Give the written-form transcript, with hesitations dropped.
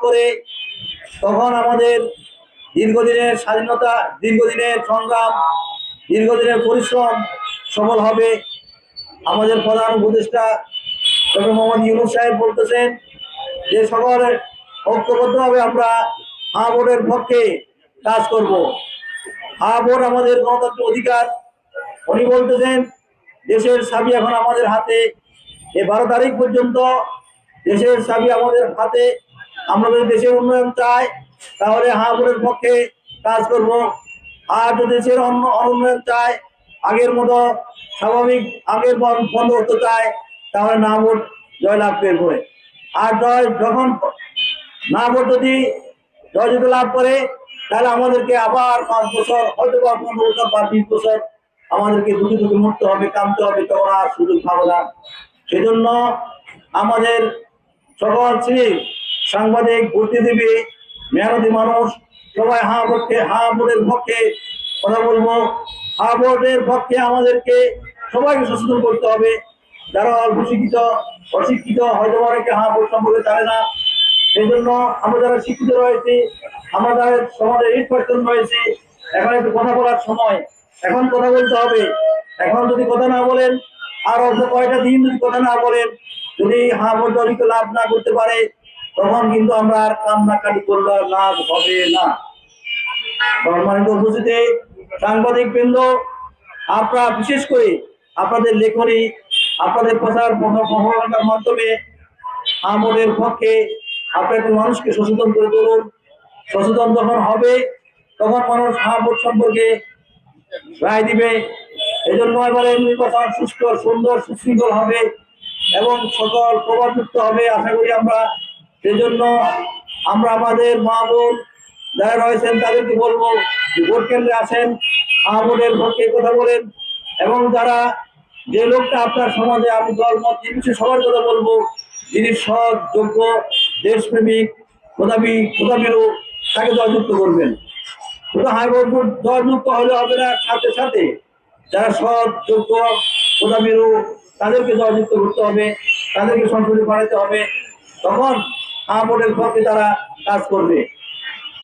করে তখন আমাদের দীর্ঘদিনের স্বাধীনতা, দীর্ঘদিনের সংগ্রাম, দীর্ঘদিনের পরিশ্রম সফল হবে। আমাদের প্রধান উপদেষ্টা ডক্টর মোহাম্মদ ইউনূস সাহেব বলতেছেন যে সকলে ঐক্যবদ্ধভাবে আমরা ভোটের পক্ষে কাজ করব। ভোট আমাদের গণতান্ত্রিক অধিকার। উনি বলতেছেন দেশের চাবি এখন আমাদের হাতে, এই 12 তারিখ পর্যন্ত দেশের চাবি আমাদের হাতে। আমরা যদি দেশের উন্নয়ন চাই তাহলে ভোটের পক্ষে কাজ করব। আর যদি দেশের অনুন্নয়ন চায়, আগের মতো স্বাভাবিক আগের বন্ধ করতে চায়, তাহলে না ভোট জয়লাভ করবে। আর যখন না ভোট যদি জয়যুক্ত লাভ করে, তাহলে আমাদেরকে আবার 5 বছর, হয়তো বা 15 বছর বা 20 বছর আমাদেরকে দুঃখে দুঃখে মরতে হবে, কাঁদতে হবে, তখন আর সুযোগ পাবো না। সেজন্য আমাদের সকল শ্রেণীর সাংবাদিক, বুদ্ধিজীবী, মেহনতি মানুষ সবাই ভোটের পক্ষে কথা বলবো। ভোটের পক্ষে আমাদেরকে সবাইকে সচেতন করতে হবে। যারা অল্প শিক্ষিত, অশিক্ষিত, হয়তো অনেকে ভোট সম্পর্কে জানে না। সেই জন্য আমরা যারা শিক্ষিত রয়েছি, আমরা যারা সমাজের 8% রয়েছি, এখন একটু কথা বলার সময়, এখন কথা বলতে হবে। এখন যদি কথা না বলেন, আর অল্প কয়টা দিন যদি কথা না বলেন, যদি ভোট জয়যুক্ত লাভ না করতে পারে, তখন কিন্তু আমরা আর কান্নাকাটি করলে লাভ হবে না। সম্মানিত উপস্থিতি, সাংবাদিক বৃন্দ, আপনারা বিশেষ করে আপনাদের লেখনী, আপনাদের প্রচার প্রচারণার মাধ্যমে ভোটের পক্ষে আপনার মানুষকে সচেতন করে তুলুন। সচেতন যখন হবে, তখন মানুষ ভোট সম্পর্কে রায় দিবে। এই জন্য এবারে নির্বাচন সুষ্ঠু, সুন্দর, সুশৃঙ্খল হবে এবং সকল প্রভাবযুক্ত হবে আশা করি আমরা। সেই জন্য আমরা আমাদের মা বোন যারা রয়েছেন তাদেরকে বলবো যে ভোট কেন্দ্রে আসেন, ভোটের পক্ষে কথা বলেন। এবং যারা, যে লোকটা আপনার সমাজে, আমি দল মত নির্বিশেষে সবার কথা বলবো, যিনি সৎ, যোগ্য, দেশপ্রেমিক, খোদাবিরু, তাকে জয়যুক্ত করবেন। শুধু ভোট জয়যুক্ত হলে হবে না, সাথে সাথে যারা সৎ, যোগ্য, খোদাবিরু, তাদেরকে জয়যুক্ত করতে হবে, তাদেরকে সংসদে পাঠাতে হবে। তখন ভোটের পক্ষে তারা কাজ করবে।